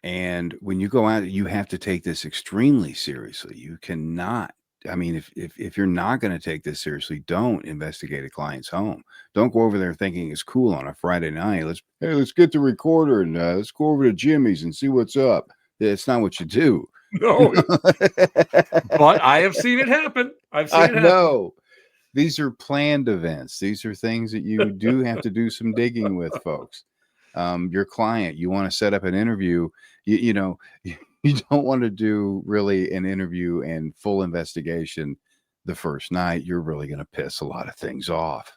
And when you go out, you have to take this extremely seriously. You cannot. I mean, if you're not going to take this seriously, don't investigate a client's home. Don't go over there thinking it's cool on a Friday night. Let's get the recorder and let's go over to Jimmy's and see what's up. It's not what you do. No, but I have seen it happen. I've seen I it happen. know. These are planned events. These are things that you do have to do some digging with, folks. Your client, you want to set up an interview, you know, you don't want to do really an interview and full investigation the first night. You're really going to piss a lot of things off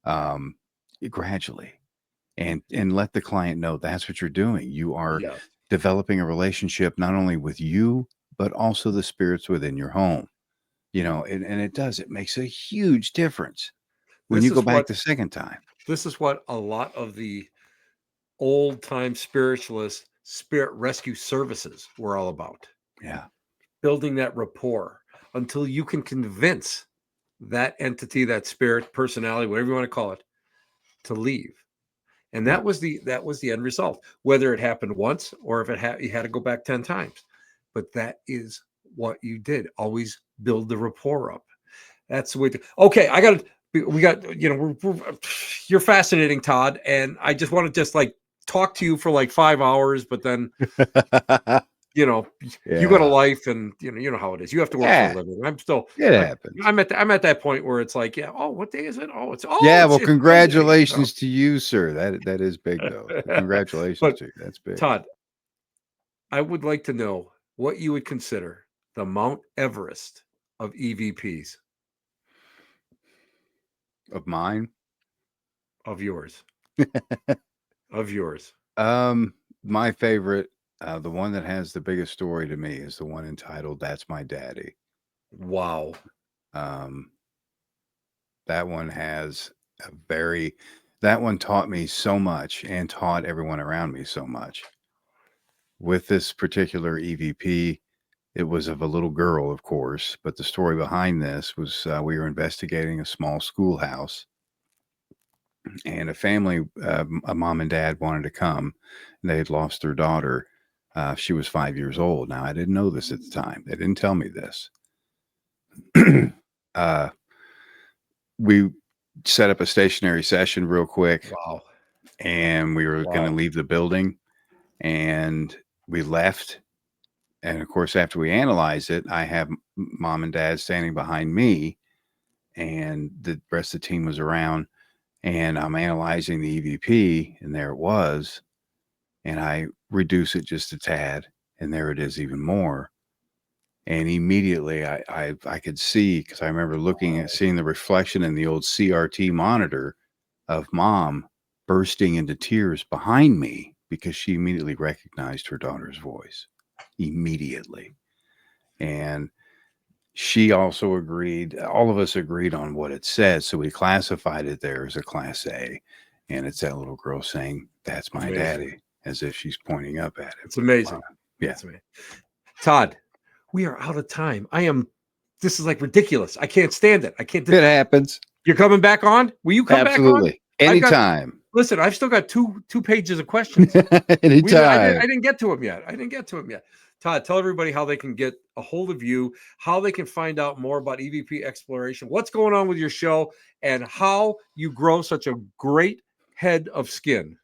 um, gradually, and let the client know that's what you're doing. You are Yes. developing a relationship not only with you, but also the spirits within your home. And it makes a huge difference when This you go is back what the second time. a lot of the old time spiritualist spirit rescue services were all about. Yeah. Building that rapport until you can convince that entity, that spirit, personality, whatever you want to call it, to leave. And Yeah. that was the end result. Whether it happened once or if you had to go back 10 times. But that is what you did. Always build the rapport up. That's the way to. Okay, we got, you're fascinating, Todd. And I just want to just like talk to you for like 5 hours, but then, you know, you got a Yeah. life and you know how it is. You have to work for a Yeah. living. It I, happens. I'm at that point where it's like, yeah, oh, what day is it? Yeah. Well, It's Monday. congratulations to you, sir. That is big, though. So congratulations But to you. That's big. Todd, I would like to know what you would consider the Mount Everest of EVPs Of mine. of yours. Of yours. Um, my favorite, the one that has the biggest story to me is the one entitled "That's My Daddy." Wow. Um, that one has a very, that one taught me so much and taught everyone around me so much. With this particular EVP, it was of a little girl, of course, but the story behind this was we were investigating a small schoolhouse, and a family, a mom and dad wanted to come. They had lost their daughter. She was 5 years old. Now, I didn't know this at the time. They didn't tell me this. uh, we set up a stationary session real quick, Wow. and we were going to Wow. leave the building, and we left. And of course, after we analyze it, I have mom and dad standing behind me, and the rest of the team was around. And I'm analyzing the EVP, and there it was. And I reduce it just a tad, and there it is even more. And immediately I could see, because I remember looking at seeing the reflection in the old CRT monitor of mom bursting into tears behind me because she immediately recognized her daughter's voice immediately. And she also agreed, all of us agreed on what it said. So we classified it there as a class A. And it's that little girl saying, "That's my Amazing. daddy," as if she's pointing up at him. It's amazing. Wow. Yeah. It's amazing. Todd, we are out of time. This is like ridiculous. I can't stand it. I can't. It happens. You're coming back on? Will you come back on? Absolutely. I've got, Anytime. listen, I've still got two pages of questions. Anytime. I didn't get to them yet. Todd, tell everybody how they can get a hold of you, how they can find out more about EVP exploration, what's going on with your show, and how you grow such a great head of skin.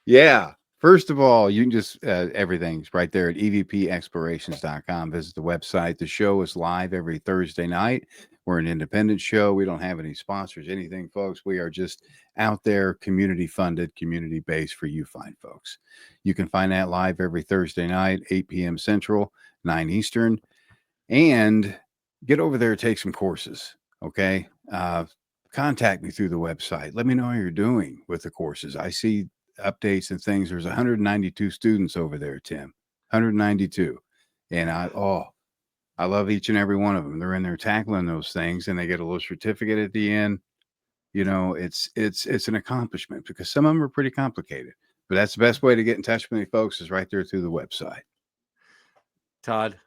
Yeah. First of all, you can just, everything's right there at evpexplorations.com. Visit the website. The show is live every Thursday night. We're an independent show. We don't have any sponsors, anything, folks. We are just out there, community funded, community based for you fine folks. You can find that live every Thursday night, 8 p.m. Central, 9 Eastern. And get over there, take some courses. Okay. Contact me through the website. Let me know how you're doing with the courses. I see updates and things. There's 192 students over there, Tim. 192. And I love each and every one of them. They're in there tackling those things, and they get a little certificate at the end. It's an accomplishment because some of them are pretty complicated. But that's the best way to get in touch with me, folks, is right there through the website. Todd,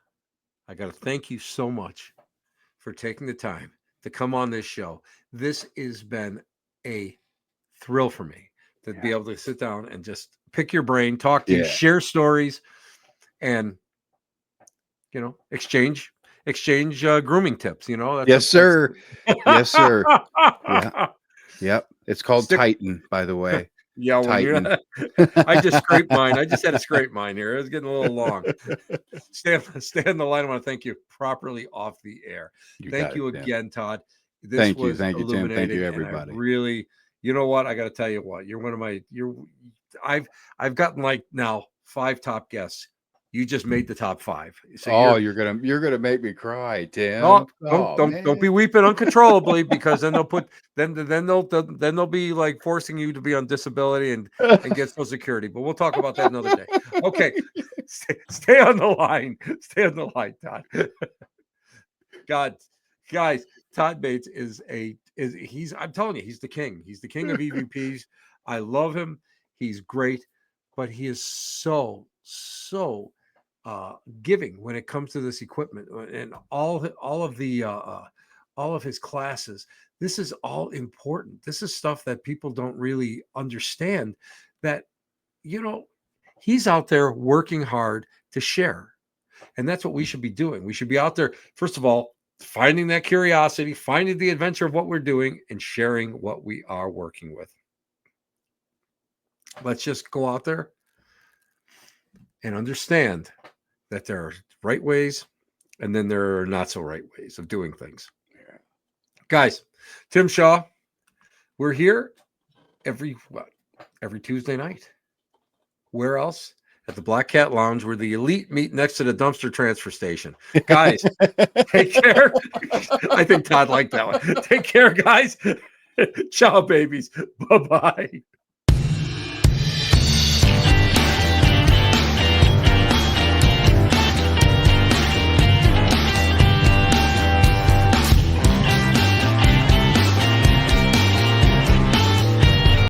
I got to thank you so much for taking the time to come on this show. This has been a thrill for me to be able to sit down and just pick your brain, talk to you, Yeah. share stories, and exchange grooming tips. Yes, sir. Yes, sir. Yeah. Yep. It's called Stick Titan, by the way. Yeah, when tighten. you're I just scraped mine. I just had to scrape mine here. It was getting a little long. Stay on the line. I want to thank you properly off the air. You Thank got it, you Tim. again, Todd. This Thank you. was Thank you, Tim. Thank you, illuminating, and I everybody. really, you know what? I got to tell you what. You're one of my. I've gotten like now 5 top guests. You just made the top 5. So Oh, you're you're gonna make me cry, Oh, Tim. don't Oh don't don't be man. weeping uncontrollably because then they'll be like forcing you to be on disability and get Social Security. But we'll talk about that another day. Okay, stay on the line. Stay on the line, Todd. God, guys, Todd Bates is he's I'm telling you, he's the king. He's the king of EVPs. I love him. He's great, but he is so giving when it comes to this equipment and all of his classes. This is all important. This is stuff that people don't really understand. That you know, he's out there working hard to share. And that's what we should be doing. We should be out there, first of all, finding that curiosity, finding the adventure of what we're doing, and sharing what we are working with. Let's just go out there and understand that there are right ways and then there are not so right ways of doing things. Yeah. Guys, Tim Shaw, we're here every Tuesday night. Where else? At the Black Cat Lounge, where the elite meet next to the dumpster transfer station. Guys, take care. I think Todd liked that one. Take care, guys. Ciao, babies. Bye-bye.